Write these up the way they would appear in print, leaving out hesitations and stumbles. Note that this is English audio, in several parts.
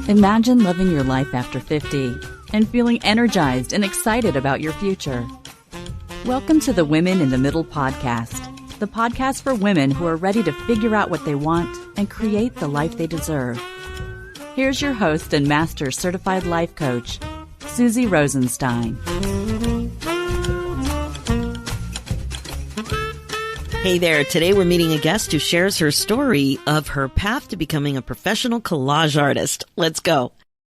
Imagine living your life after 50 and feeling energized and excited about your future. Welcome to the Women in the Middle podcast, the podcast for women who are ready to figure out what they want and create the life they deserve. Here's your host and master certified life coach, Susie Rosenstein. Hey there. Today we're meeting a guest who shares her story of her path to becoming a professional collage artist. Let's go.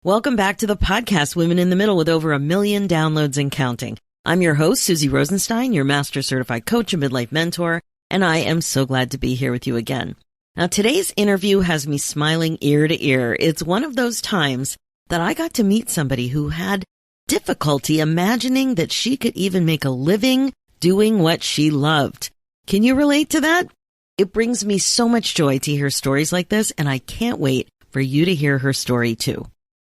Welcome back to the podcast, Women in the Middle, with over 1 million downloads and counting. I'm your host, Susie Rosenstein, your master certified coach and midlife mentor, and I am so glad to be here with you again. Now, today's interview has me smiling ear to ear. It's one of those times that I got to meet somebody who had difficulty imagining that she could even make a living doing what she loved. Can you relate to that? It brings me so much joy to hear stories like this, and I can't wait for you to hear her story too.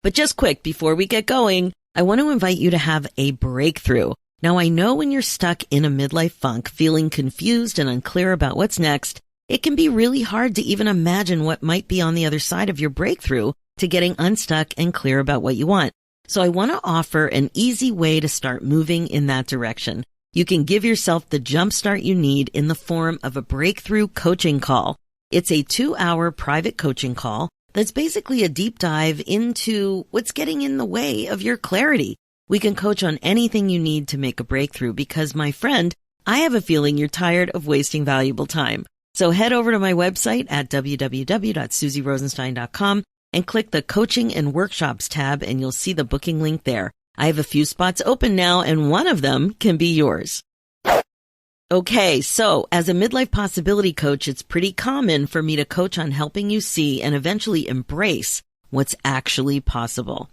But just quick, before we get going, I want to invite you to have a breakthrough. Now, I know when you're stuck in a midlife funk, feeling confused and unclear about what's next, it can be really hard to even imagine what might be on the other side of your breakthrough to getting unstuck and clear about what you want. So I want to offer an easy way to start moving in that direction. You can give yourself the jumpstart you need in the form of a breakthrough coaching call. It's a 2-hour private coaching call that's basically a deep dive into what's getting in the way of your clarity. We can coach on anything you need to make a breakthrough because, my friend, I have a feeling you're tired of wasting valuable time. So head over to my website at www.susierosenstein.com and click the Coaching and Workshops tab, and you'll see the booking link there. I have a few spots open now, and one of them can be yours. Okay, so as a midlife possibility coach, it's pretty common for me to coach on helping you see and eventually embrace what's actually possible.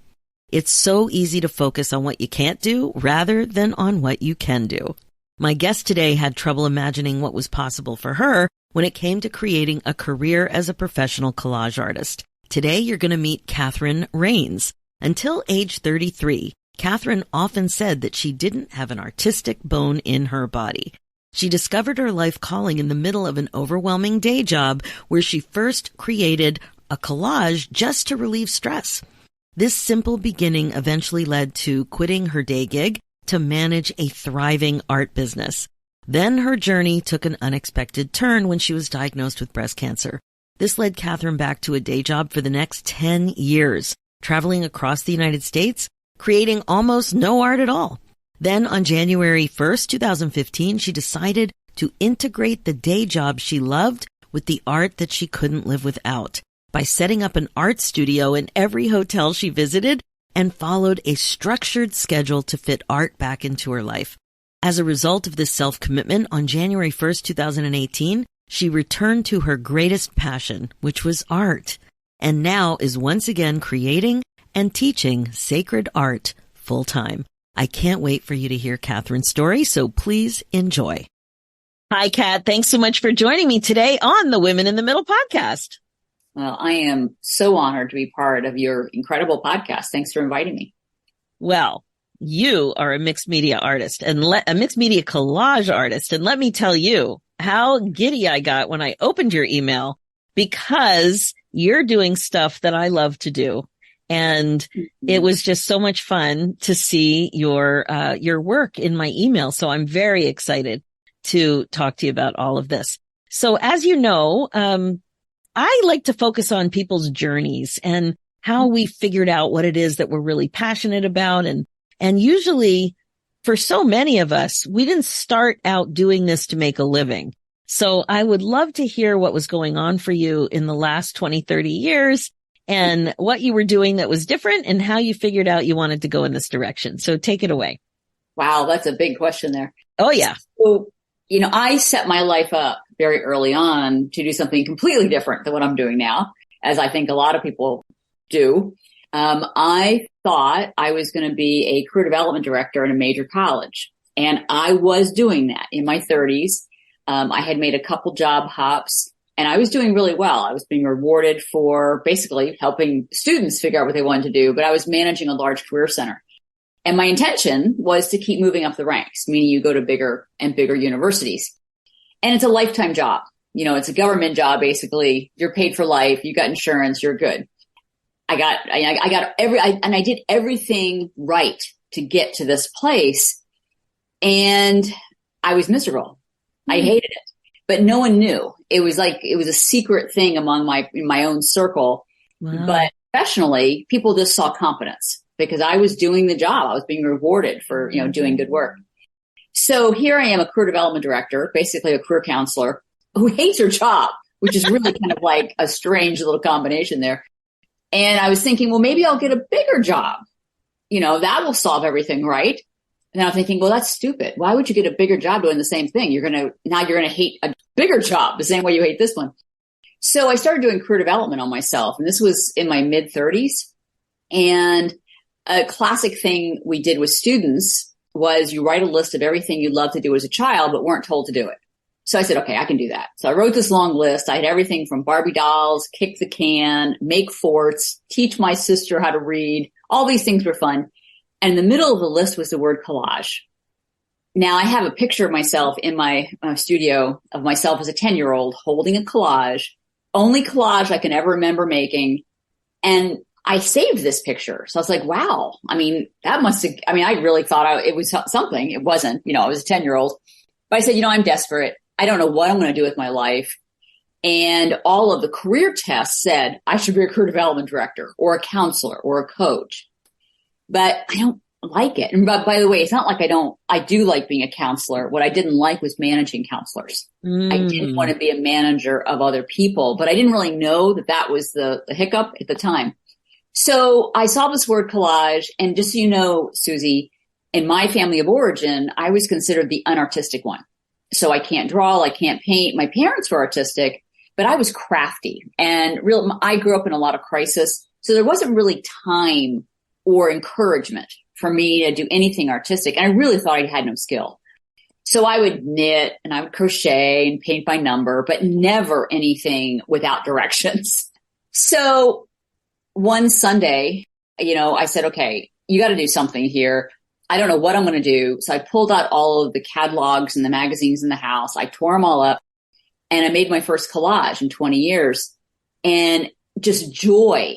It's so easy to focus on what you can't do rather than on what you can do. My guest today had trouble imagining what was possible for her when it came to creating a career as a professional collage artist. Today, you're going to meet Catherine Rains. Until age 33, Catherine often said that she didn't have an artistic bone in her body. She discovered her life calling in the middle of an overwhelming day job where she first created a collage just to relieve stress. This simple beginning eventually led to quitting her day gig to manage a thriving art business. Then her journey took an unexpected turn when she was diagnosed with breast cancer. This led Catherine back to a day job for the next 10 years, traveling across the United States, creating almost no art at all. Then on January 1st, 2015, she decided to integrate the day job she loved with the art that she couldn't live without by setting up an art studio in every hotel she visited and followed a structured schedule to fit art back into her life. As a result of this self-commitment, on January 1st, 2018, she returned to her greatest passion, which was art, and now is once again creating and teaching sacred art full-time. I can't wait for you to hear Catherine's story, so please enjoy. Hi, Kat. Thanks so much for joining me today on the Women in the Middle podcast. Well, I am so honored to be part of your incredible podcast. Thanks for inviting me. Well, you are a mixed media artist and a mixed media collage artist. And let me tell you how giddy I got when I opened your email, because you're doing stuff that I love to do. And it was just so much fun to see your work in my email. So I'm very excited to talk to you about all of this. So as you know, I like to focus on people's journeys and how we figured out what it is that we're really passionate about. And usually for so many of us, we didn't start out doing this to make a living. So I would love to hear what was going on for you in the last 20, 30 years and what you were doing that was different and how you figured out you wanted to go in this direction. So take it away. Wow, that's a big question there. Oh, yeah. So, I set my life up very early on to do something completely different than what I'm doing now, as I think a lot of people do. I thought I was going to be a career development director in a major college, and I was doing that in my 30s. I had made a couple job hops, and I was doing really well. I was being rewarded for basically helping students figure out what they wanted to do, but I was managing a large career center. And my intention was to keep moving up the ranks, meaning you go to bigger and bigger universities. And it's a lifetime job. it's a government job, basically. You're paid for life. You got insurance. You're good. I did everything right to get to this place. And I was miserable. I hated it, but no one knew. It was a secret thing among my own circle. Wow. But professionally, people just saw competence because I was doing the job. I was being rewarded for, doing good work. So here I am, a career development director, basically a career counselor who hates her job, which is really kind of like a strange little combination there. And I was thinking, well, maybe I'll get a bigger job. That will solve everything, right? And then I'm thinking, well, that's stupid. Why would you get a bigger job doing the same thing? You're going to hate a bigger job the same way you hate this one. So I started doing career development on myself. And this was in my mid 30s. And a classic thing we did with students was you write a list of everything you loved to do as a child, but weren't told to do it. So I said, okay, I can do that. So I wrote this long list. I had everything from Barbie dolls, kick the can, make forts, teach my sister how to read. All these things were fun. And in the middle of the list was the word collage. Now I have a picture of myself in my studio of myself as a 10-year-old holding a collage, only collage I can ever remember making. And I saved this picture. So I was like, wow. I really thought it was something. It wasn't, I was a 10-year-old, but I said, I'm desperate. I don't know what I'm going to do with my life. And all of the career tests said I should be a career development director or a counselor or a coach, but I don't like it. And by the way, it's not like I do like being a counselor. What I didn't like was managing counselors. I didn't want to be a manager of other people, but I didn't really know that was the hiccup at the time. So I saw this word collage, and just so you know, Susie, in my family of origin, I was considered the unartistic one. So I can't draw, I can't paint. My parents were artistic, but I was crafty and I grew up in a lot of crisis. So there wasn't really time or encouragement for me to do anything artistic. And I really thought I had no skill. So I would knit and I would crochet and paint by number, but never anything without directions. So one Sunday, I said, okay, you got to do something here. I don't know what I'm going to do. So I pulled out all of the catalogs and the magazines in the house. I tore them all up and I made my first collage in 20 years, and just joy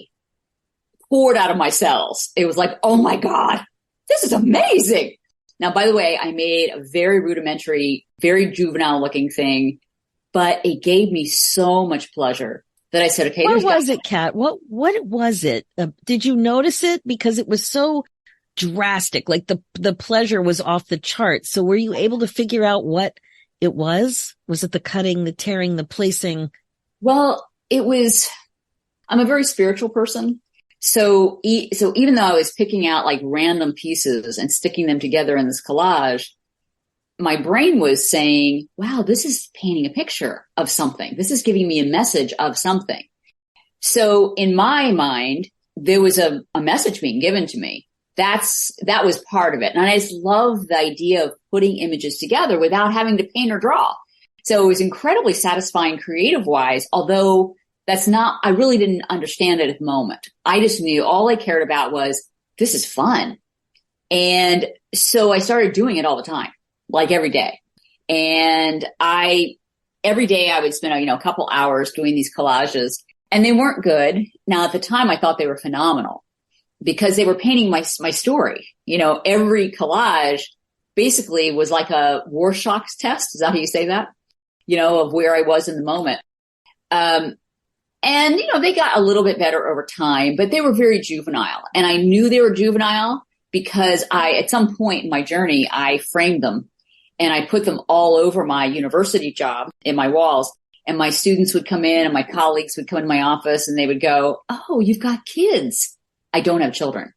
poured out of my cells. It was like, oh my God, this is amazing. Now, by the way, I made a very rudimentary, very juvenile looking thing, but it gave me so much pleasure that I said, okay. What was it, Kat? What was it? Did you notice it? Because it was so drastic, like the pleasure was off the charts. So were you able to figure out what it was? Was it the cutting, the tearing, the placing? Well, I'm a very spiritual person. So even though I was picking out like random pieces and sticking them together in this collage, my brain was saying, wow, this is painting a picture of something. This is giving me a message of something. So in my mind, there was a message being given to me. That was part of it. And I just love the idea of putting images together without having to paint or draw. So it was incredibly satisfying creative wise, although I really didn't understand it at the moment. I just knew all I cared about was this is fun. And so I started doing it all the time, like every day. And every day I would spend, a couple hours doing these collages, and they weren't good. Now at the time I thought they were phenomenal because they were painting my story. Every collage basically was like a Rorschach's test. Is that how you say that? Of where I was in the moment. And, they got a little bit better over time, but they were very juvenile. And I knew they were juvenile because at some point in my journey, I framed them and I put them all over my university job in my walls. And my students would come in and my colleagues would come in my office and they would go, oh, you've got kids. I don't have children.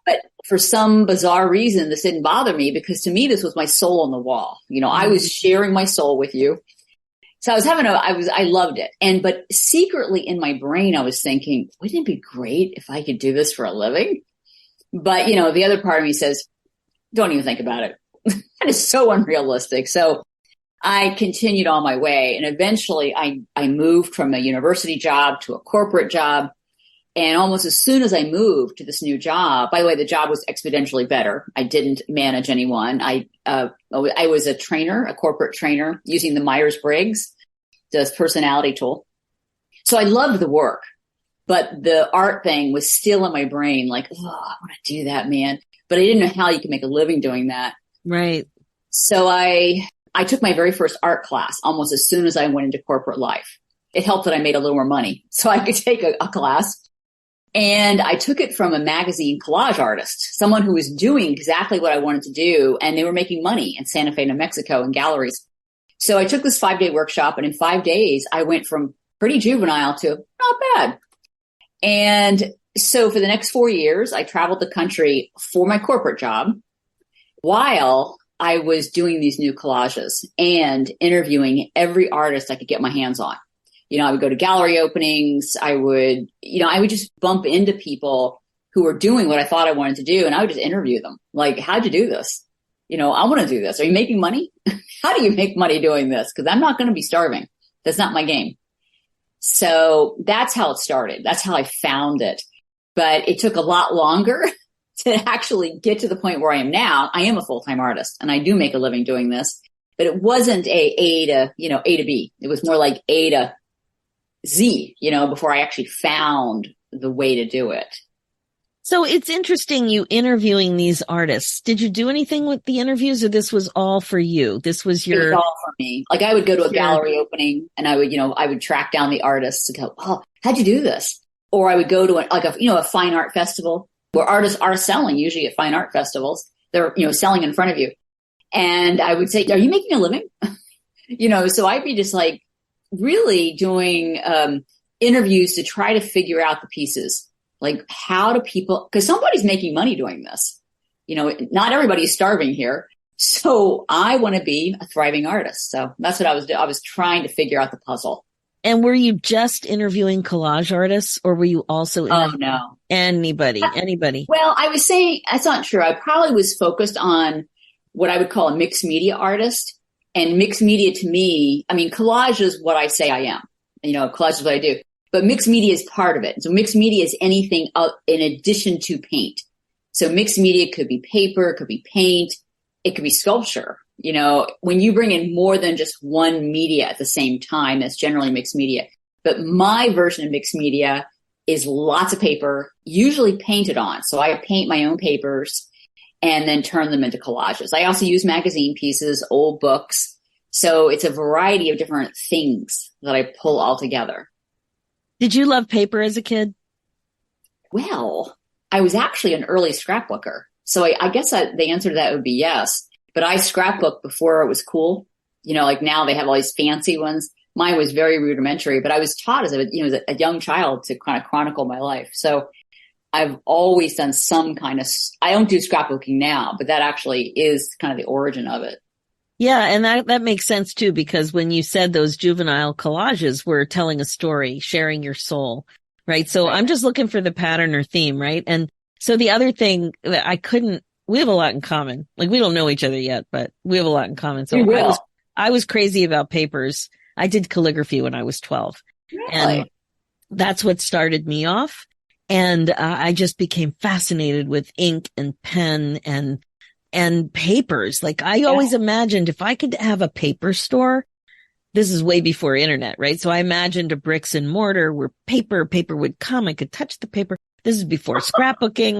But for some bizarre reason, this didn't bother me because to me, this was my soul on the wall. I was sharing my soul with you. So I loved it. But secretly in my brain, I was thinking, wouldn't it be great if I could do this for a living? But, the other part of me says, don't even think about it. That is so unrealistic. So I continued on my way. And eventually I moved from a university job to a corporate job. And almost as soon as I moved to this new job, by the way, the job was exponentially better. I didn't manage anyone. I was a trainer, a corporate trainer using the Myers-Briggs. this personality tool. So I loved the work, but the art thing was still in my brain. Like, oh, I want to do that, man. But I didn't know how you can make a living doing that. Right. So I took my very first art class almost as soon as I went into corporate life. It helped that I made a little more money so I could take a class. And I took it from a magazine collage artist, someone who was doing exactly what I wanted to do. And they were making money in Santa Fe, New Mexico in galleries. So I took this 5-day workshop, and in 5 days, I went from pretty juvenile to not bad. And so for the next 4 years, I traveled the country for my corporate job while I was doing these new collages and interviewing every artist I could get my hands on. I would go to gallery openings. I would just bump into people who were doing what I thought I wanted to do. And I would just interview them. Like, how'd you do this? I want to do this. Are you making money? How do you make money doing this? Because I'm not going to be starving. That's not my game. So that's how it started. That's how I found it. But it took a lot longer to actually get to the point where I am now. I am a full-time artist and I do make a living doing this, but it wasn't A to B. It was more like A to Z, before I actually found the way to do it. So it's interesting you interviewing these artists. Did you do anything with the interviews, or this was all for you? This was It was all for me. Like, I would go to a gallery opening and I would track down the artists and go, oh, how'd you do this? Or I would go to a fine art festival where artists are selling, usually at fine art festivals. They're, selling in front of you. And I would say, are you making a living? So I'd be just like really doing interviews to try to figure out the pieces. Like, how do people, because somebody's making money doing this. Not everybody's starving here. So I want to be a thriving artist. So that's what I was doing. I was trying to figure out the puzzle. And were you just interviewing collage artists, or were you also no. Anybody? Well, I was saying that's not true. I probably was focused on what I would call a mixed media artist. And mixed media to me, collage is what I say I am. Collage is what I do. But mixed media is part of it. So mixed media is anything in addition to paint. So mixed media could be paper, it could be paint, it could be sculpture. When you bring in more than just one media at the same time, that's generally mixed media. But my version of mixed media is lots of paper, usually painted on. So I paint my own papers and then turn them into collages. I also use magazine pieces, old books. So it's a variety of different things that I pull all together. Did you love paper as a kid? Well, I was actually an early scrapbooker. So I guess the answer to that would be yes. But I scrapbooked before it was cool. Like now they have all these fancy ones. Mine was very rudimentary, but I was taught as a young child to kind of chronicle my life. So I've always done some kind of, I don't do scrapbooking now, but that actually is kind of the origin of it. Yeah. And that makes sense too, because when you said those juvenile collages were telling a story, sharing your soul, right? So right. I'm just looking for the pattern or theme, right? And so the other thing that we have a lot in common. Like, we don't know each other yet, but we have a lot in common. So I was crazy about papers. I did calligraphy when I was 12. Really? And that's what started me off. And I just became fascinated with ink and pen and papers. Like, I always imagined if I could have a paper store, this is way before internet, right? So I imagined a bricks and mortar where paper would come. I could touch the paper. This is before scrapbooking,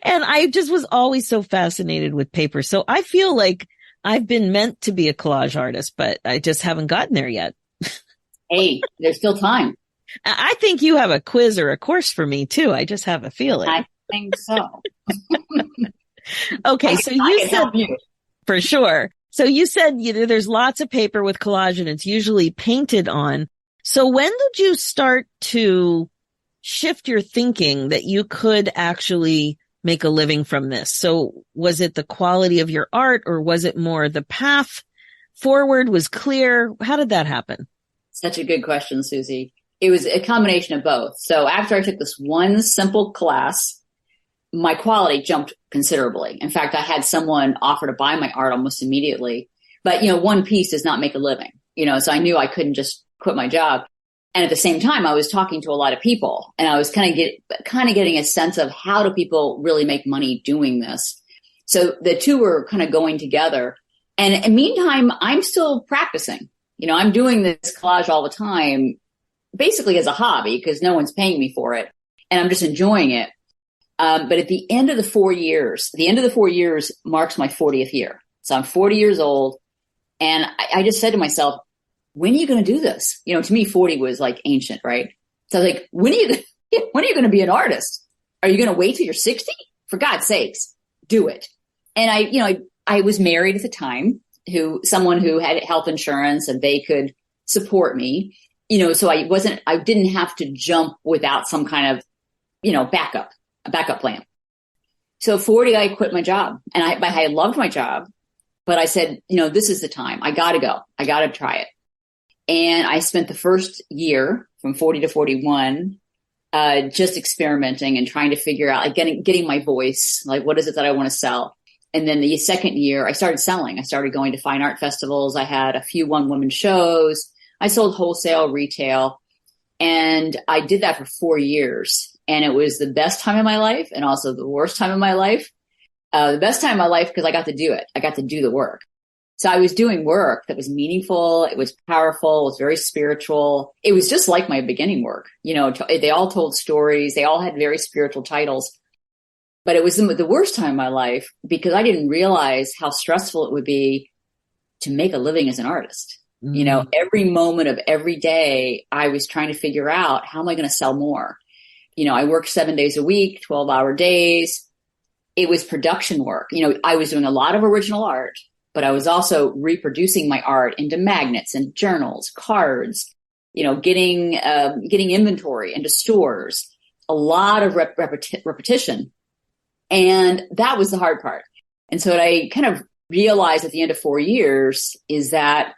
and I just was always so fascinated with paper. So I feel like I've been meant to be a collage artist, but I just haven't gotten there yet. Hey, there's still time. I think you have a quiz or a course for me too. I just have a feeling. I think so. Okay. So you said, for sure. So you said there's lots of paper with collage and it's usually painted on. So when did you start to shift your thinking that you could actually make a living from this? So was it the quality of your art, or was it more the path forward was clear? How did that happen? Such a good question, Susie. It was a combination of both. So after I took this one simple class, my quality jumped considerably. In fact, I had someone offer to buy my art almost immediately. But, one piece does not make a living, so I knew I couldn't just quit my job. And at the same time, I was talking to a lot of people, and I was kind of getting a sense of how do people really make money doing this. So the two were kind of going together. And in the meantime, I'm still practicing. I'm doing this collage all the time, basically as a hobby because no one's paying me for it and I'm just enjoying it. But at the end of the 4 years, marks my 40th year. So I'm 40 years old. And I just said to myself, when are you going to do this? To me, 40 was like ancient, right? So I was like, when are you going to be an artist? Are you going to wait till you're 60? For God's sakes, do it. And I was married at the time someone who had health insurance and they could support me, so I didn't have to jump without some kind of, a backup plan. So 40, I quit my job and I loved my job, but I said, this is the time. I got to go. I got to try it. And I spent the first year from 40 to 41, just experimenting and trying to figure out, like getting my voice, like what is it that I want to sell? And then the second year I started selling. I started going to fine art festivals. I had a few one-woman shows. I sold wholesale, retail, and I did that for 4 years. And it was the best time of my life and also the worst time of my life. The best time of my life because I got to do it. I got to do the work. So I was doing work that was meaningful. It was powerful. It was very spiritual. It was just like my beginning work. They all told stories. They all had very spiritual titles. But it was the worst time of my life because I didn't realize how stressful it would be to make a living as an artist. Every moment of every day, I was trying to figure out, how am I going to sell more? I worked 7 days a week, 12-hour days. It was production work. I was doing a lot of original art, but I was also reproducing my art into magnets and journals, cards, getting inventory into stores, a lot of repetition. And that was the hard part. And so what I kind of realized at the end of 4 years is that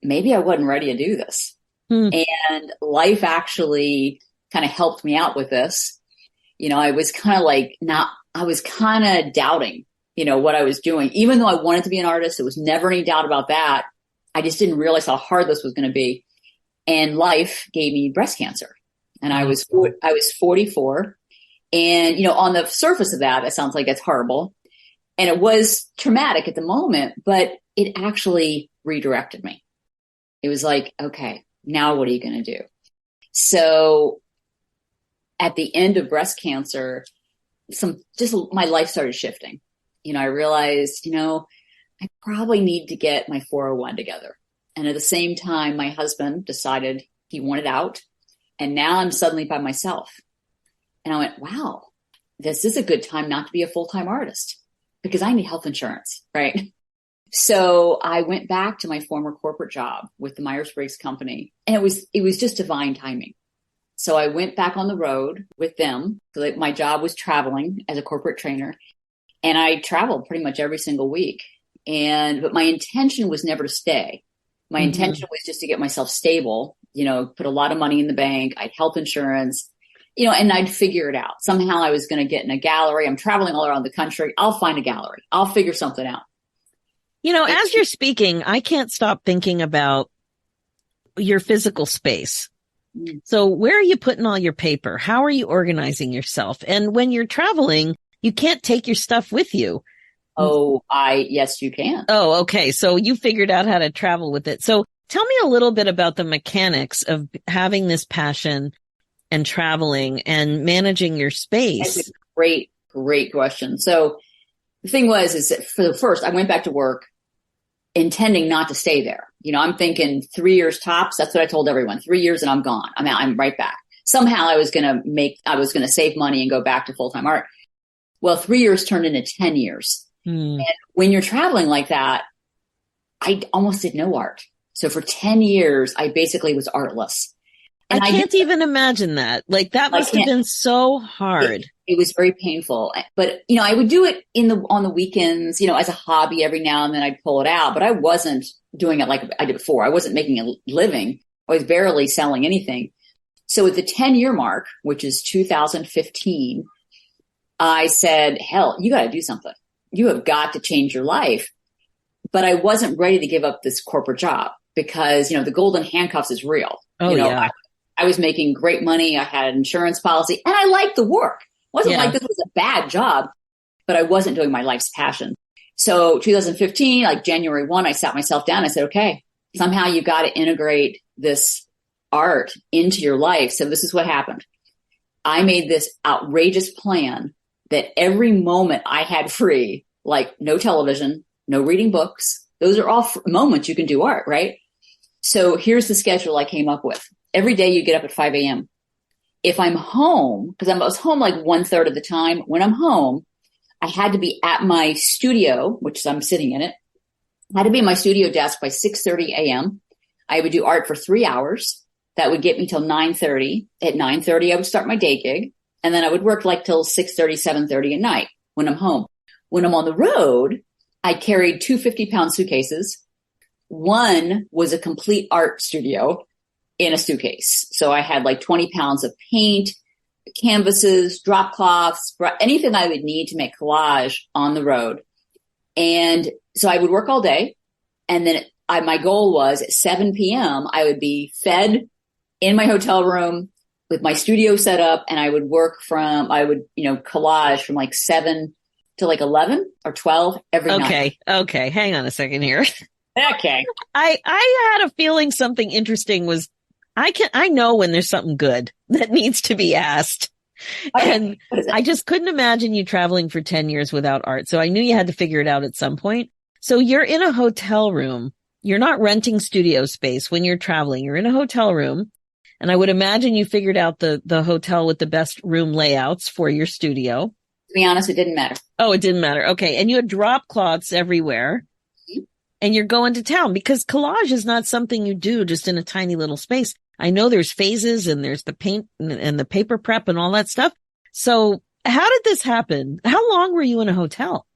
maybe I wasn't ready to do this. And life actually kind of helped me out with this. I was kind of doubting, what I was doing. Even though I wanted to be an artist, there was never any doubt about that. I just didn't realize how hard this was going to be. And life gave me breast cancer. And I was 44. And, on the surface of that, it sounds like it's horrible. And it was traumatic at the moment, but it actually redirected me. It was like, okay, now what are you going to do? So at the end of breast cancer, my life started shifting. I realized, I probably need to get my 401 together. And at the same time, my husband decided he wanted out. And now I'm suddenly by myself. And I went, wow, this is a good time not to be a full-time artist because I need health insurance, right? So I went back to my former corporate job with the Myers-Briggs company, and it was just divine timing. So I went back on the road with them. So my job was traveling as a corporate trainer, and I traveled pretty much every single week. But my intention was never to stay. My intention was just to get myself stable, put a lot of money in the bank. I'd health insurance. And I'd figure it out. Somehow I was going to get in a gallery. I'm traveling all around the country. I'll find a gallery. I'll figure something out. As you're speaking, I can't stop thinking about your physical space. So where are you putting all your paper? How are you organizing yourself? And when you're traveling, you can't take your stuff with you. Yes, you can. Oh, okay. So you figured out how to travel with it. So tell me a little bit about the mechanics of having this passion and traveling and managing your space. That's a great question. So the thing is that for the first, I went back to work intending not to stay there. I'm thinking 3 years tops. That's what I told everyone. 3 years and I'm gone. I'm right back. Somehow I was going to save money and go back to full-time art. Well, 3 years turned into 10 years. And when you're traveling like that, I almost did no art. So for 10 years, I basically was artless. And I can't even imagine that. Like that must have been so hard. It was very painful, but I would do it on the weekends, as a hobby every now and then I'd pull it out, but I wasn't doing it like I did before. I wasn't making a living. I was barely selling anything. So at the 10-year mark, which is 2015, I said, hell, you got to do something. You have got to change your life. But I wasn't ready to give up this corporate job because, the golden handcuffs is real. Yeah. I was making great money. I had an insurance policy and I liked the work. It wasn't like this was a bad job, but I wasn't doing my life's passion. So 2015, like January 1, I sat myself down. I said, okay, somehow you got to integrate this art into your life. So this is what happened. I made this outrageous plan that every moment I had free, like no television, no reading books, those are all moments you can do art, right? So here's the schedule I came up with. Every day you get up at 5 a.m. If I'm home, because I was home like 1/3 of the time, when I'm home, I had to be at my studio, which I'm sitting in it. I had to be at my studio desk by 6:30 a.m. I would do art for 3 hours. That would get me till 9:30. At 9:30, I would start my day gig. And then I would work like till 6:30, 7:30 at night when I'm home. When I'm on the road, I carried 2 50-pound suitcases. One was a complete art studio in a suitcase. So I had like 20 pounds of paint, canvases, drop cloths, anything I would need to make collage on the road. And so I would work all day. And then my goal was at 7 p.m., I would be fed in my hotel room with my studio set up. And I would collage from like 7 to like 11 or 12 every night. Okay. Hang on a second here. Okay. I had a feeling something interesting was, I know when there's something good that needs to be asked. Okay. And I just couldn't imagine you traveling for 10 years without art. So I knew you had to figure it out at some point. So you're in a hotel room. You're not renting studio space when you're traveling. You're in a hotel room. And I would imagine you figured out the hotel with the best room layouts for your studio. To be honest, it didn't matter. Oh, it didn't matter. Okay. And you had drop cloths everywhere. Mm-hmm. And you're going to town because collage is not something you do just in a tiny little space. I know there's phases and there's the paint and the paper prep and all that stuff. So how did this happen? How long were you in a hotel?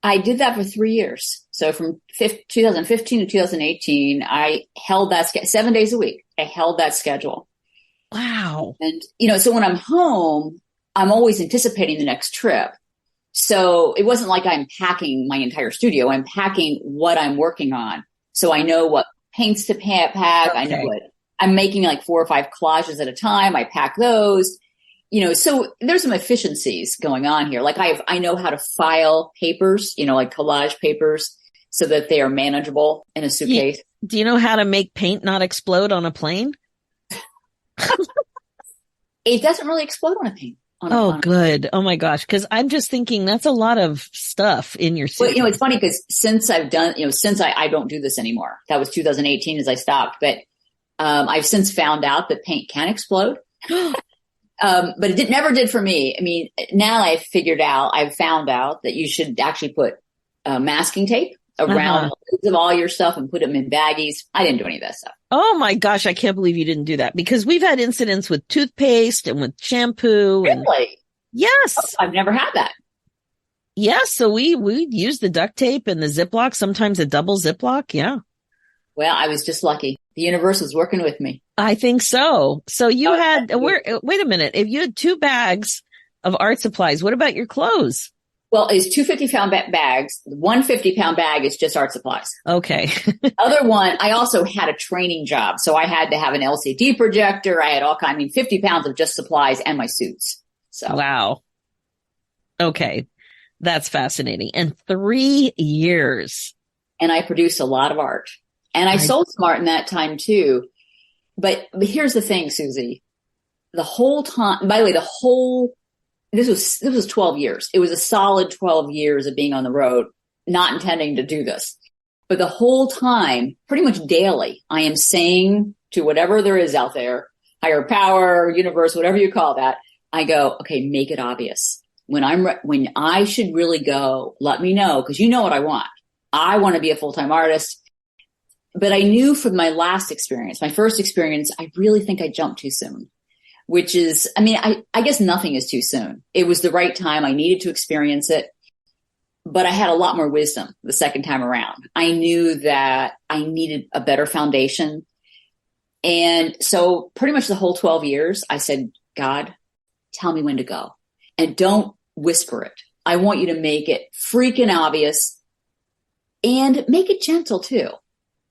I did that for 3 years. So from 2015 to 2018, I held that 7 days a week. I held that schedule. Wow. And, so when I'm home, I'm always anticipating the next trip. So it wasn't like I'm packing my entire studio. I'm packing what I'm working on. So I know what paints to pack. Okay. I know what I'm making, like 4 or 5 collages at a time. I pack those, so there's some efficiencies going on here. Like I know how to file papers, like collage papers so that they are manageable in a suitcase. Do you know how to make paint not explode on a plane? It doesn't really explode on a plane. Good. Oh my gosh. Cause I'm just thinking that's a lot of stuff in your suit. Well, it's funny because since I've done, since I don't do this anymore, that was 2018 as I stopped, but, I've since found out that paint can explode. But it never did for me. I mean, now I've found out that you should actually put masking tape around of all your stuff and put them in baggies. I didn't do any of that stuff. Oh my gosh. I can't believe you didn't do that because we've had incidents with toothpaste and with shampoo. Really? Yes. Oh, I've never had that. Yes. So we use the duct tape and the Ziploc, sometimes a double Ziploc. Yeah. Well, I was just lucky. The universe was working with me. I think so. So you wait a minute. If you had 2 bags of art supplies, what about your clothes? Well, it's 2 50-pound bags. 1 50-pound bag is just art supplies. Okay. Other one, I also had a training job. So I had to have an LCD projector. I had 50 pounds of just supplies and my suits. So wow. Okay. That's fascinating. And 3 years. And I produced a lot of art. And I sold some art in that time too. But here's the thing, Susie. The whole time, by the way, this was 12 years. It was a solid 12 years of being on the road, not intending to do this. But the whole time, pretty much daily, I am saying to whatever there is out there, higher power, universe, whatever you call that, I go, okay, make it obvious. When I should really go, let me know, because you know what I want. I want to be a full-time artist. But I knew from my last experience, my first experience, I really think I jumped too soon, which is, I guess nothing is too soon. It was the right time. I needed to experience it, but I had a lot more wisdom the second time around. I knew that I needed a better foundation. And so pretty much the whole 12 years, I said, God, tell me when to go and don't whisper it. I want you to make it freaking obvious and make it gentle too.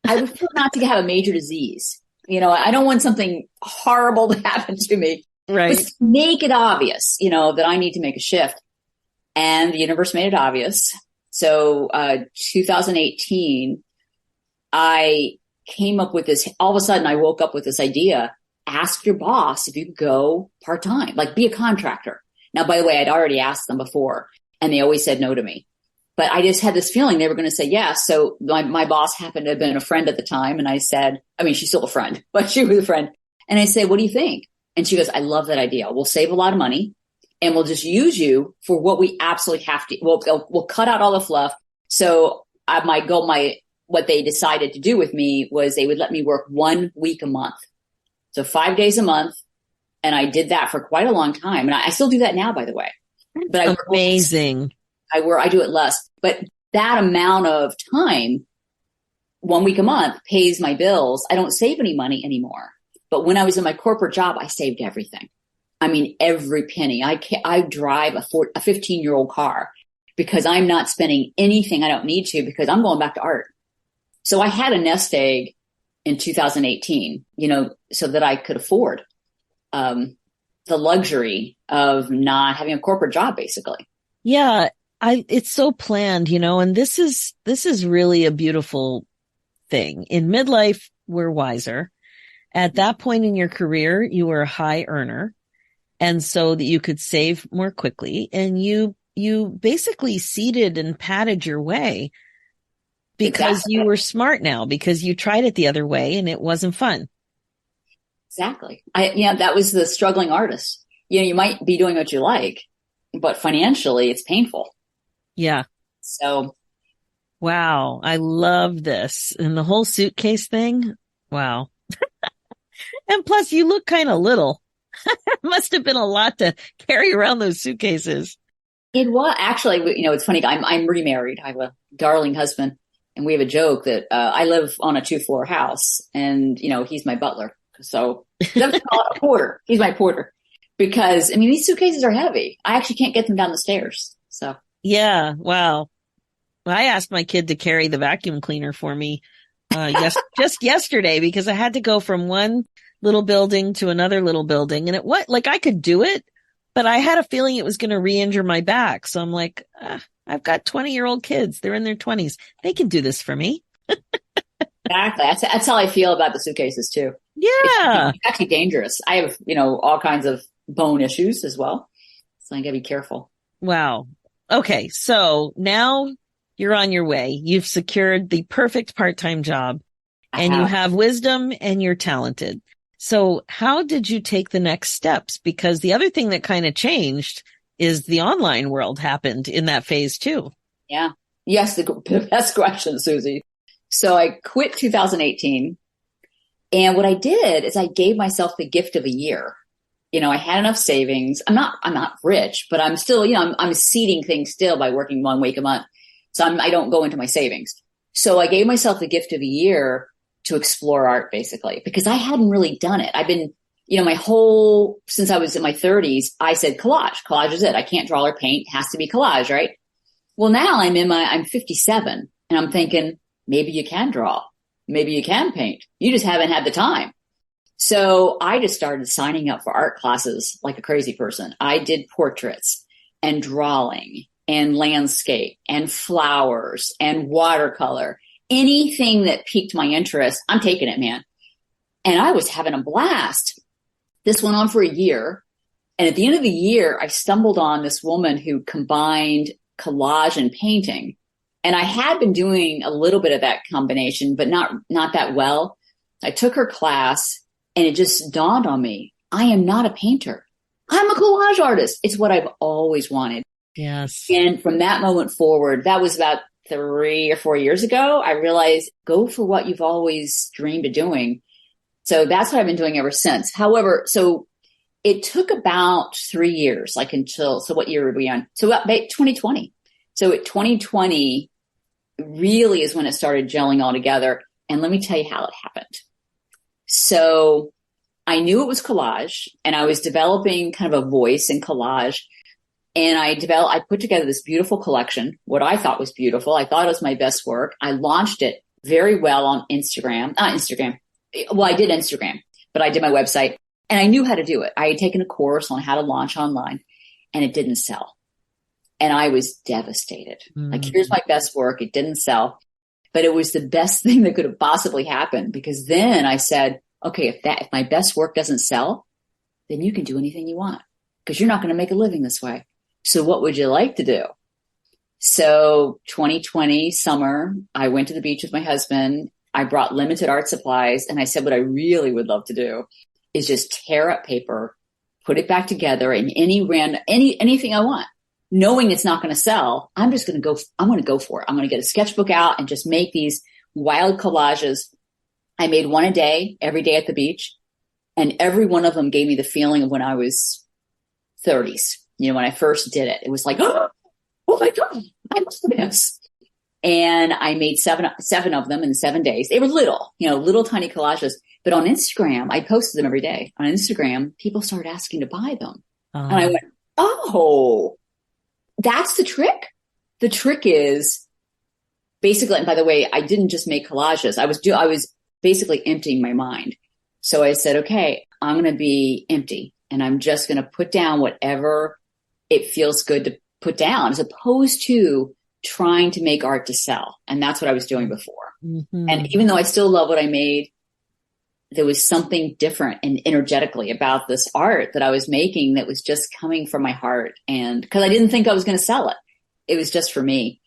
I prefer not to have a major disease. I don't want something horrible to happen to me. Right. But make it obvious, that I need to make a shift. And the universe made it obvious. So, 2018, I came up with this. All of a sudden I woke up with this idea. Ask your boss if you could go part-time, like be a contractor. Now, by the way, I'd already asked them before and they always said no to me, but I just had this feeling they were going to say yes. So my boss happened to have been a friend at the time. And I said, I mean, she's still a friend, but she was a friend. And I said, what do you think? And she goes, I love that idea. We'll save a lot of money and we'll just use you for what we absolutely have to. We'll cut out all the fluff. So what they decided to do with me was they would let me work 1 week a month. So 5 days a month. And I did that for quite a long time. And I still do that now, by the way. But Amazing. I do it less, but that amount of time, 1 week a month, pays my bills. I don't save any money anymore. But when I was in my corporate job, I saved everything. I mean, every penny. I drive a 15-year-old car because I'm not spending anything I don't need to because I'm going back to art. So I had a nest egg in 2018, so that I could afford the luxury of not having a corporate job, basically. Yeah, it's so planned, and this is really a beautiful thing. In midlife, we're wiser. At that point in your career, you were a high earner, and so that you could save more quickly, and you basically seeded and padded your way because you were smart now, because you tried it the other way and it wasn't fun. Exactly. That was the struggling artist. You might be doing what you like, but financially it's painful. Yeah. So. Wow. I love this. And the whole suitcase thing. Wow. And plus you look kind of little. It must have been a lot to carry around those suitcases. It was actually, it's funny. I'm remarried. I have a darling husband and we have a joke that, I live on a 2-floor house and, he's my butler. So that's called a porter. He's my porter because these suitcases are heavy. I actually can't get them down the stairs. So yeah. Wow. I asked my kid to carry the vacuum cleaner for me, just yesterday because I had to go from one little building to another little building and I could do it, but I had a feeling it was going to re-injure my back. So I'm like, I've got 20-year-old kids. They're in their 20s. They can do this for me. Exactly. That's how I feel about the suitcases too. Yeah. It's actually dangerous. I have, all kinds of bone issues as well. So I gotta be careful. Wow. Okay. So now you're on your way. You've secured the perfect part-time job and you have wisdom and you're talented. So how did you take the next steps? Because the other thing that kind of changed is the online world happened in that phase too. Yeah. Yes. The best question, Susie. So I quit 2018. And what I did is I gave myself the gift of a year. I had enough savings. I'm not rich, but I'm still, I'm seeding things still by working 1 week a month. So I don't go into my savings. So I gave myself the gift of a year to explore art basically, because I hadn't really done it. I've been, since I was in my 30s, I said collage. Collage is it. I can't draw or paint. It has to be collage, right? Well, now I'm 57 and I'm thinking, maybe you can draw. Maybe you can paint. You just haven't had the time. So I just started signing up for art classes like a crazy person. I did portraits and drawing and landscape and flowers and watercolor. Anything that piqued my interest, I'm taking it, man. And I was having a blast. This went on for a year. And at the end of the year, I stumbled on this woman who combined collage and painting. And I had been doing a little bit of that combination, but not that well. I took her class and it just dawned on me. I am not a painter. I'm a collage artist. It's what I've always wanted. Yes. And from that moment forward, that was about 3 or 4 years ago, I realized go for what you've always dreamed of doing. So that's what I've been doing ever since. However, so it took about 3 years, so what year were we on? So about 2020. So at 2020 really is when it started gelling all together. And let me tell you how it happened. So I knew it was collage and I was developing kind of a voice in collage. And I put together this beautiful collection, what I thought was beautiful. I thought it was my best work. I launched it very well on Instagram. Not Instagram. Well, I did Instagram, but I did my website and I knew how to do it. I had taken a course on how to launch online and it didn't sell. And I was devastated. Like, here's my best work. It didn't sell. but it was the best thing that could have possibly happened, because then I said, okay, if my best work doesn't sell, then you can do anything you want, because you're not going to make a living this way. So what would you like to do? So 2020 summer, I went to the beach with my husband. I brought limited art supplies, and I said, what I really would love to do is just tear up paper, put it back together in anything I want, knowing it's not going to sell. I'm going to go for it. I'm going to get a sketchbook out and just make these wild collages. I made one a day, every day at the beach. And every one of them gave me the feeling of when I was 30s. When I first did it, it was like, oh my God, I love this. And I made seven of them in 7 days. They were little tiny collages. But on Instagram, I posted them every day. On Instagram, people started asking to buy them. And I went, oh, that's the trick. The trick is basically, and by the way, I didn't just make collages. I was basically emptying my mind. So I said, okay, I'm going to be empty, and I'm just going to put down whatever it feels good to put down, as opposed to trying to make art to sell. And that's what I was doing before. Mm-hmm. And even though I still love what I made, there was something different and energetically about this art that I was making that was just coming from my heart. And because I didn't think I was going to sell it, it was just for me.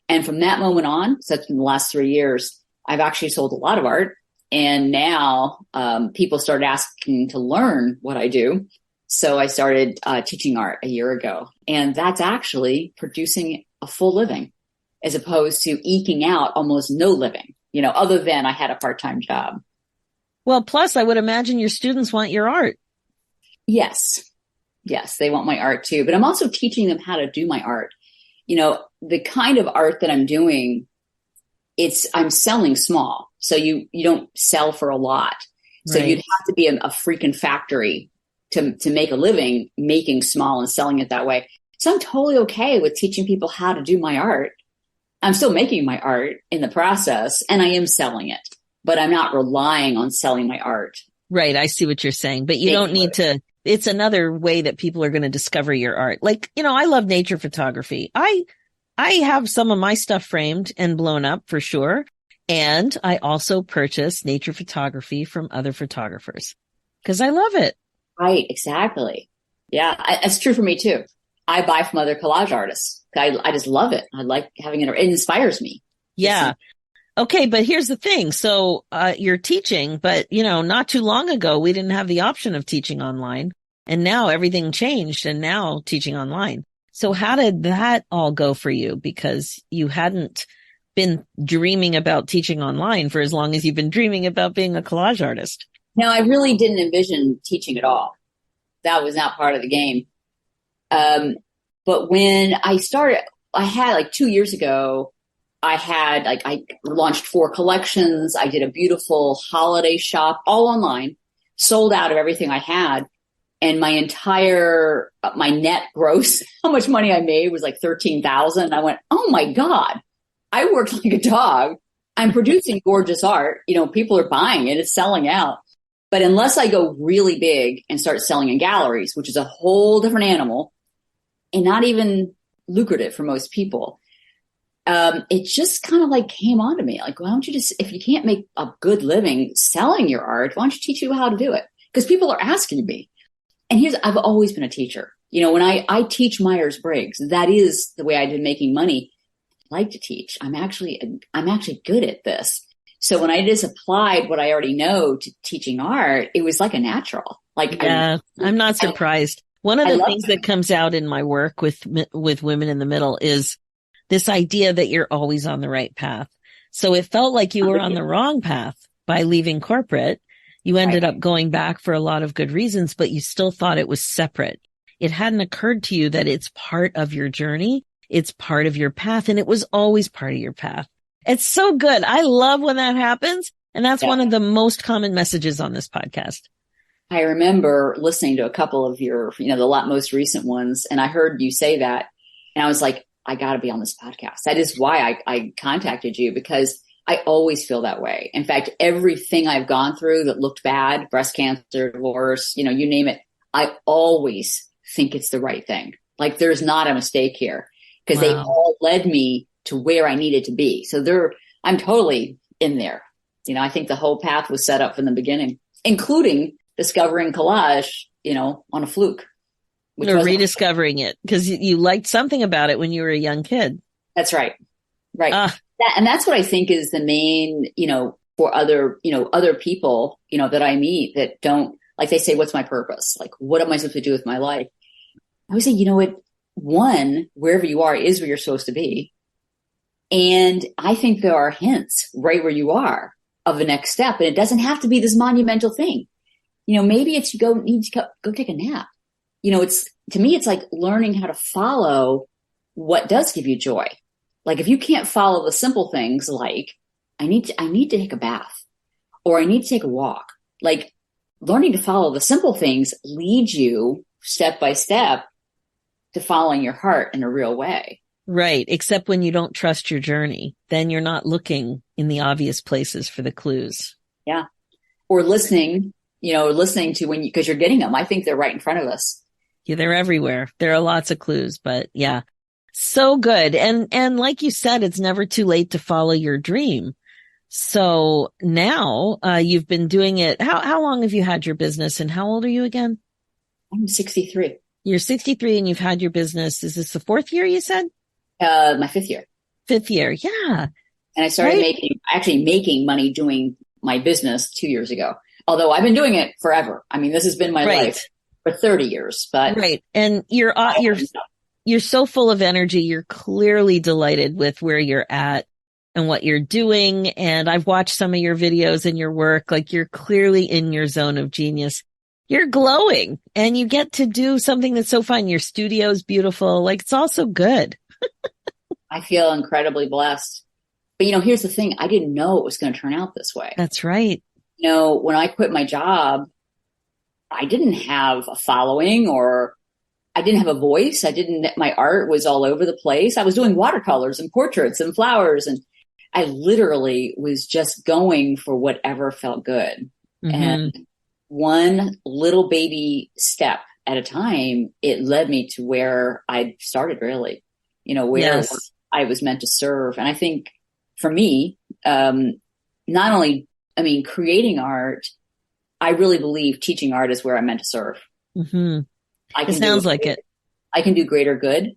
And from that moment on, so that's been the last 3 years, I've actually sold a lot of art. And now people started asking to learn what I do. So I started teaching art a year ago. And that's actually producing a full living, as opposed to eking out almost no living, other than I had a part-time job. Well, plus I would imagine your students want your art. Yes, they want my art too. But I'm also teaching them how to do my art. The kind of art that I'm doing, I'm selling small. So you don't sell for a lot. So You'd have to be a freaking factory to make a living making small and selling it that way. So I'm totally okay with teaching people how to do my art. I'm still making my art in the process, and I am selling it, but I'm not relying on selling my art. Right. I see what you're saying, but you don't need to. It's another way that people are going to discover your art. Like, I love nature photography. I have some of my stuff framed and blown up for sure. And I also purchase nature photography from other photographers because I love it. Right. Exactly. Yeah. It's true for me too. I buy from other collage artists. I just love it. I like having it. It inspires me. Yeah. Okay. But here's the thing. So, you're teaching, but not too long ago, we didn't have the option of teaching online, and now everything changed, and now teaching online. So how did that all go for you? Because you hadn't been dreaming about teaching online for as long as you've been dreaming about being a collage artist. No, I really didn't envision teaching at all. That was not part of the game. But when I started, I had 2 years ago, I launched 4 collections. I did a beautiful holiday shop all online, sold out of everything I had. And my net gross, how much money I made was like $13,000. And I went, oh my God, I worked like a dog. I'm producing gorgeous art. People are buying it. It's selling out. But unless I go really big and start selling in galleries, which is a whole different animal and not even lucrative for most people, it just kind of came onto me. Why don't you just, if you can't make a good living selling your art, why don't you teach you how to do it? Because people are asking me. And I've always been a teacher. When I teach Myers-Briggs, that is the way I've been making money. I like to teach. I'm actually good at this. So when I just applied what I already know to teaching art, it was like a natural. I'm not surprised. One of the things that comes out in my work with women in the middle is this idea that you're always on the right path. So it felt like you were on the wrong path by leaving corporate. You ended up going back for a lot of good reasons, but you still thought it was separate. It hadn't occurred to you that it's part of your journey. It's part of your path, and it was always part of your path. It's so good. I love when that happens. And that's one of the most common messages on this podcast. I remember listening to a couple of your, most recent ones, and I heard you say that, and I was like, I got to be on this podcast. That is why I contacted you, because I always feel that way. In fact, everything I've gone through that looked bad, breast cancer, divorce, you name it, I always think it's the right thing. There's not a mistake here, because they all led me to where I needed to be. So I'm totally in there. I think the whole path was set up from the beginning, including discovering collage, on a fluke. Or rediscovering it because you liked something about it when you were a young kid. That's right. Right. And that's what I think is the main, for other people, that I meet that don't, like they say, what's my purpose? Like, what am I supposed to do with my life? I would say, one, wherever you are is where you're supposed to be. And I think there are hints right where you are of the next step. And it doesn't have to be this monumental thing. Maybe it's you need to go take a nap. To me, it's like learning how to follow what does give you joy. Like if you can't follow the simple things, like I need to take a bath or I need to take a walk, like learning to follow the simple things leads you step by step to following your heart in a real way. Right. Except when you don't trust your journey, then you're not looking in the obvious places for the clues. Yeah. Or listening to because you're getting them. I think they're right in front of us. Yeah, they're everywhere. There are lots of clues, but yeah, so good. And like you said, it's never too late to follow your dream. So now, you've been doing it. How long have you had your business and how old are you again? I'm 63. You're 63 and you've had your business. Is this the fourth year you said? My fifth year. Fifth year. Yeah. And I started making money doing my business 2 years ago. Although I've been doing it forever. I mean, this has been my life for 30 years, but. Right. And you're so full of energy. You're clearly delighted with where you're at and what you're doing. And I've watched some of your videos and your work. Like you're clearly in your zone of genius. You're glowing and you get to do something that's so fun. Your studio's beautiful. Like it's all so good. I feel incredibly blessed. But, here's the thing. I didn't know it was going to turn out this way. That's right. When I quit my job, I didn't have a following or I didn't have a voice. My art was all over the place. I was doing watercolors and portraits and flowers. And I literally was just going for whatever felt good. Mm-hmm. And one little baby step at a time, it led me to where I started really, where I was meant to serve. And I think for me, not only, creating art, I really believe teaching art is where I'm meant to serve. Mm-hmm. It sounds like it. I can do greater good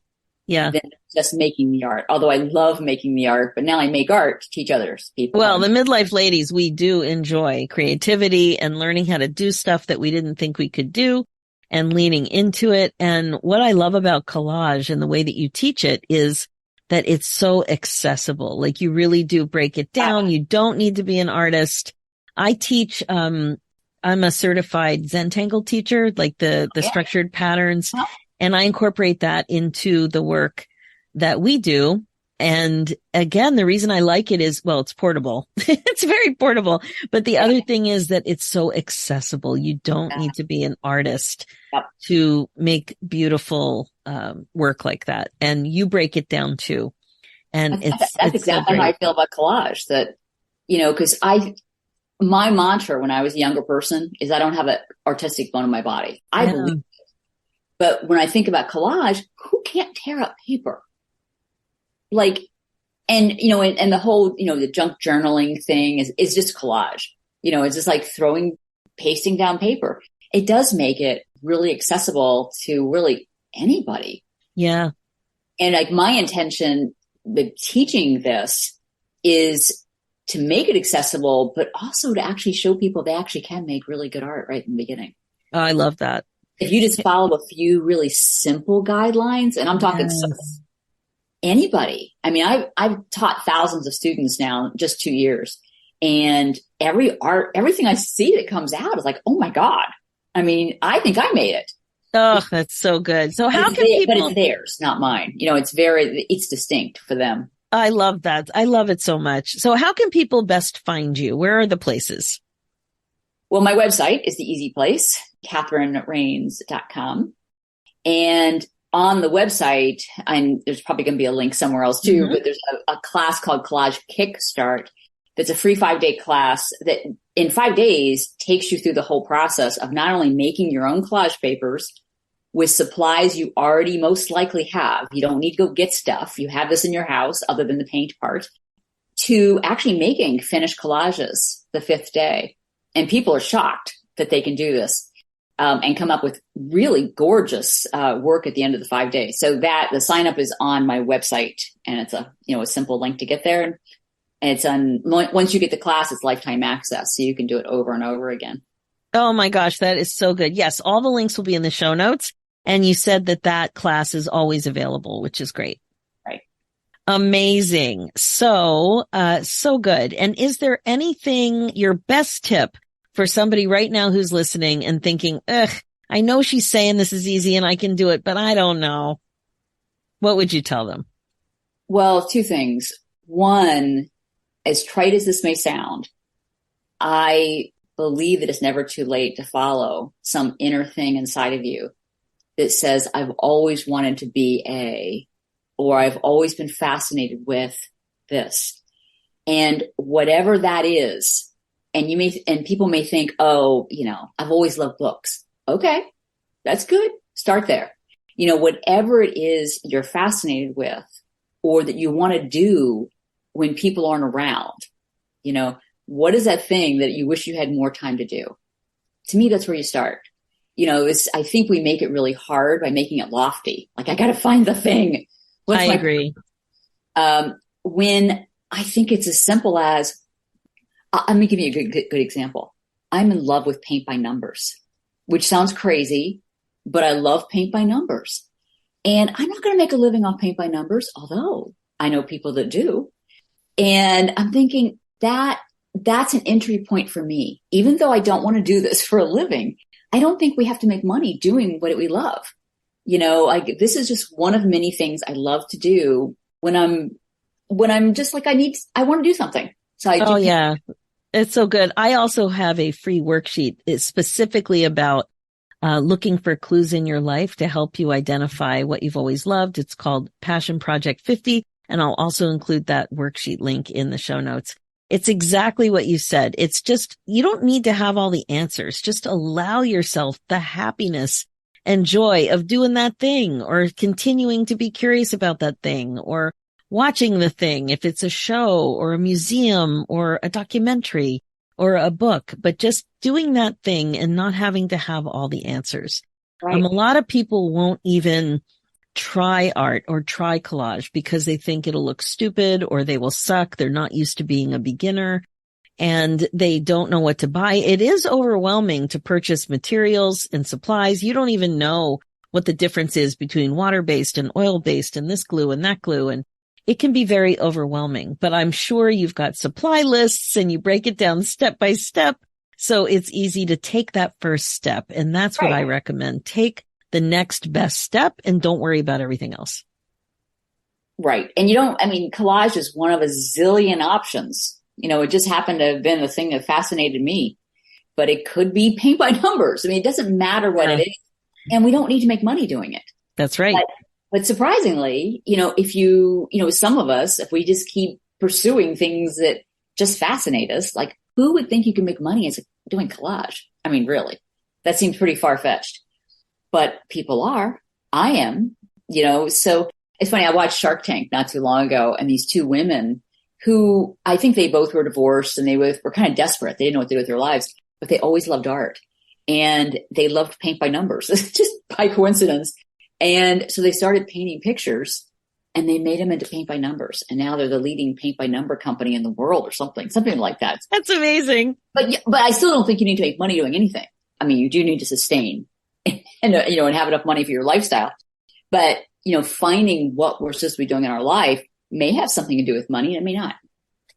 than just making the art. Although I love making the art, but now I make art to teach others people. Well, the Midlife ladies, we do enjoy creativity and learning how to do stuff that we didn't think we could do and leaning into it. And what I love about collage and the way that you teach it is that it's so accessible. Like you really do break it down. You don't need to be an artist. I teach, I'm a certified Zentangle teacher, like the structured patterns, and I incorporate that into the work that we do. And again, the reason I like it is, well, it's portable. It's very portable. But the other thing is that it's so accessible. You don't need to be an artist to make beautiful work like that. And you break it down too. And that's exactly how I feel about collage. That, because my mantra when I was a younger person is I don't have an artistic bone in my body. I believe it. But when I think about collage, who can't tear up paper? Like, and the whole, the junk journaling thing is just collage. It's just like pasting down paper. It does make it really accessible to really anybody. Yeah. And like my intention with teaching this is to make it accessible, but also to actually show people they actually can make really good art right in the beginning. Oh, I love that. If you just follow a few really simple guidlines, and I'm talking anybody. I've taught thousands of students now, just 2 years. And everything I see that comes out is like, oh my God. I think I made it. Oh, that's so good. So how can people? But it's theirs, not mine. It's distinct for them. I love that. I love it so much. So how can people best find you? Where are the places? Well, my website is the easy place, KatherineRains.com. And on the website, and there's probably going to be a link somewhere else too, but there's a class called Collage Kickstart. That's a free 5-day class that in 5 days takes you through the whole process of not only making your own collage papers with supplies you already most likely have. You don't need to go get stuff. You have this in your house other than the paint part. to actually making finished collages the 5th day. And people are shocked that they can do this. And come up with really gorgeous work at the end of the 5 days. So that the sign up is on my website, and it's a simple link to get there. And it's once you get the class, it's lifetime access, so you can do it over and over again. Oh my gosh, that is so good. Yes, all the links will be in the show notes. And you said that class is always available, which is great. Right. Amazing. So good. And is there anything, your best tip for somebody right now who's listening and thinking, I know she's saying this is easy and I can do it, but I don't know. What would you tell them? Well, 2 things. One, as trite as this may sound, I believe that it's never too late to follow some inner thing inside of you that says, I've always wanted to be or I've always been fascinated with this. And whatever that is, and people may think, I've always loved books. Okay, that's good. Start there. Whatever it is you're fascinated with or that you want to do when people aren't around, what is that thing that you wish you had more time to do? To me, that's where you start. I think we make it really hard by making it lofty. Like, I got to find the thing. I agree. When I think it's as simple as, let me give you a good example. I'm in love with paint by numbers, which sounds crazy, but I love paint by numbers. And I'm not going to make a living off paint by numbers, although I know people that do. And I'm thinking that's an entry point for me. Even though I don't want to do this for a living, I don't think we have to make money doing what we love. This is just one of many things I love to do when I'm just like, I want to do something. So I do. Oh, yeah. It's so good. I also have a free worksheet. It's specifically about looking for clues in your life to help you identify what you've always loved. It's called Passion Project 50. And I'll also include that worksheet link in the show notes. It's exactly what you said. It's just, you don't need to have all the answers. Just allow yourself the happiness and joy of doing that thing, or continuing to be curious about that thing, or watching the thing, if it's a show or a museum or a documentary or a book, but just doing that thing and not having to have all the answers. Right. A lot of people won't even try art or try collage because they think it'll look stupid or they will suck. They're not used to being a beginner and they don't know what to buy. It is overwhelming to purchase materials and supplies. You don't even know what the difference is between water-based and oil-based and this glue and that glue. And it can be very overwhelming, but I'm sure you've got supply lists and you break it down step by step. So it's easy to take that first step. And that's what I recommend. Take the next best step and don't worry about everything else. Right. And collage is one of a zillion options. It just happened to have been the thing that fascinated me, but it could be paint by numbers. It doesn't matter what it is. And we don't need to make money doing it. That's right. But surprisingly, if some of us, if we just keep pursuing things that just fascinate us, like who would think you can make money as doing collage? Really, that seems pretty far-fetched, but people are. I am, so it's funny. I watched Shark Tank not too long ago, and these 2 women who I think they both were divorced and they were kind of desperate. They didn't know what to do with their lives, but they always loved art and they loved paint by numbers, just by coincidence. And so they started painting pictures and they made them into paint by numbers. And now they're the leading paint by number company in the world or something like that. That's amazing. But I still don't think you need to make money doing anything. You do need to sustain and have enough money for your lifestyle. But, finding what we're supposed to be doing in our life may have something to do with money and it may not.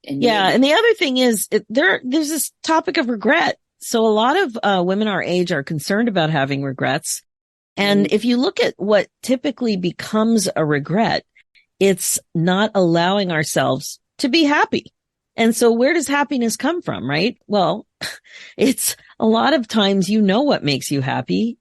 And the other thing is there's this topic of regret. So a lot of women our age are concerned about having regrets. And if you look at what typically becomes a regret, it's not allowing ourselves to be happy. And so where does happiness come from, right? Well, it's a lot of times what makes you happy.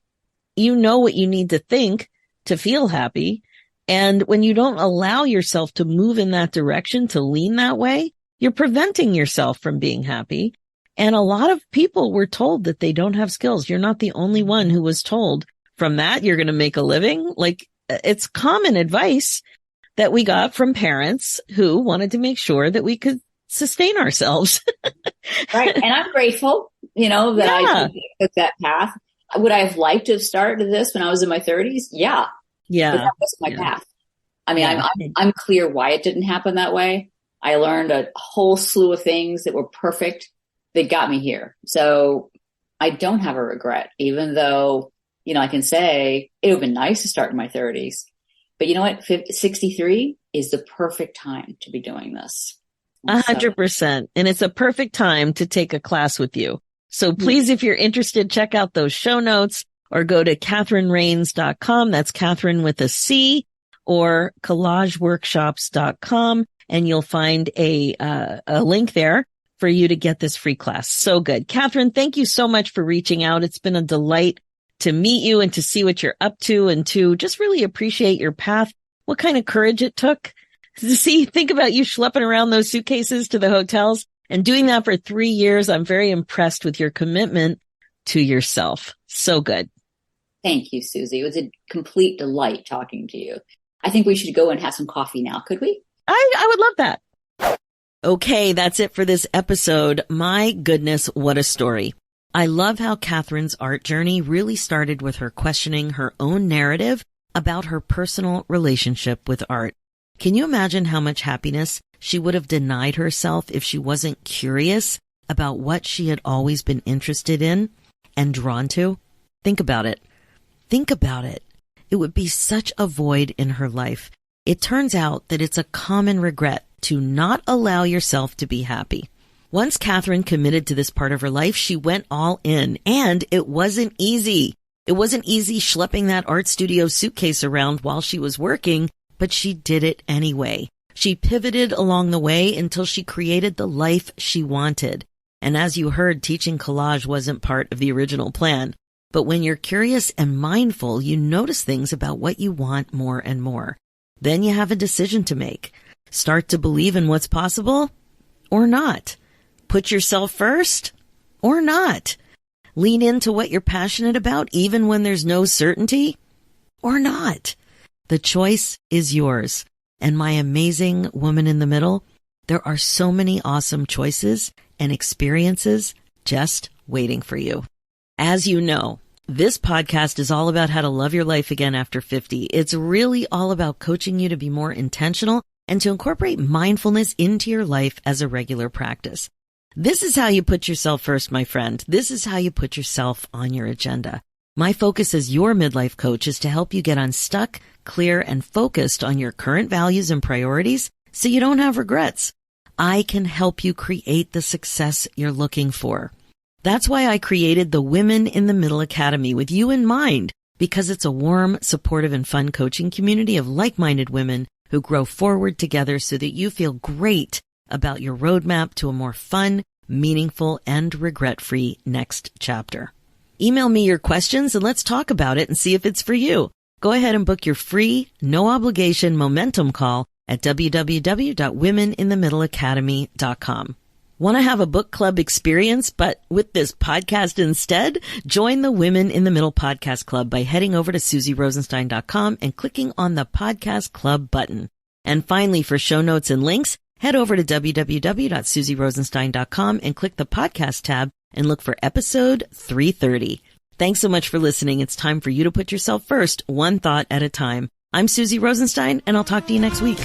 You know what you need to think to feel happy. And when you don't allow yourself to move in that direction, to lean that way, you're preventing yourself from being happy. And a lot of people were told that they don't have skills. You're not the only one who was told from that you're going to make a living. Like, it's common advice, that we got from parents who wanted to make sure that we could sustain ourselves. Right. And I'm grateful, that I took that path. Would I have liked to have started this when I was in my 30s? Yeah. Yeah. But that wasn't my path. I mean, I'm clear why it didn't happen that way. I learned a whole slew of things that were perfect that got me here. So I don't have a regret, even though, I can say it would have been nice to start in my 30s. But you know what? 63 is the perfect time to be doing this. 100%. And it's a perfect time to take a class with you. So please, if you're interested, check out those show notes or go to CatherineRains.com. That's Catherine with a C, or collageworkshops.com. And you'll find a link there for you to get this free class. So good. Catherine, thank you so much for reaching out. It's been a delight to meet you and to see what you're up to, and to just really appreciate your path, what kind of courage it took. Think about you schlepping around those suitcases to the hotels and doing that for 3 years. I'm very impressed with your commitment to yourself. So good. Thank you, Susie. It was a complete delight talking to you. I think we should go and have some coffee now. Could we? I would love that. Okay, that's it for this episode. My goodness, what a story. I love how Catherine's art journey really started with her questioning her own narrative about her personal relationship with art. Can you imagine how much happiness she would have denied herself if she wasn't curious about what she had always been interested in and drawn to? Think about it. Think about it. It would be such a void in her life. It turns out that it's a common regret to not allow yourself to be happy. Once Catherine committed to this part of her life, she went all in, and it wasn't easy. It wasn't easy schlepping that art studio suitcase around while she was working, but she did it anyway. She pivoted along the way until she created the life she wanted. And as you heard, teaching collage wasn't part of the original plan. But when you're curious and mindful, you notice things about what you want more and more. Then you have a decision to make. Start to believe in what's possible or not. Put yourself first or not. Lean into what you're passionate about even when there's no certainty or not. The choice is yours. And my amazing woman in the middle, there are so many awesome choices and experiences just waiting for you. As you know, this podcast is all about how to love your life again after 50. It's really all about coaching you to be more intentional and to incorporate mindfulness into your life as a regular practice. This is how you put yourself first, my friend. This is how you put yourself on your agenda. My focus as your midlife coach is to help you get unstuck, clear, and focused on your current values and priorities so you don't have regrets. I can help you create the success you're looking for. That's why I created the Women in the Middle Academy with you in mind, because it's a warm, supportive, and fun coaching community of like-minded women who grow forward together so that you feel great about your roadmap to a more fun, meaningful, and regret-free next chapter. Email me your questions and let's talk about it and see if it's for you. Go ahead and book your free, no-obligation momentum call at www.womeninthemiddleacademy.com. Want to have a book club experience, but with this podcast instead? Join the Women in the Middle Podcast Club by heading over to SusieRosenstein.com and clicking on the Podcast Club button. And finally, for show notes and links, head over to www.SusieRosenstein.com and click the podcast tab and look for episode 330. Thanks so much for listening. It's time for you to put yourself first, one thought at a time. I'm Susie Rosenstein, and I'll talk to you next week.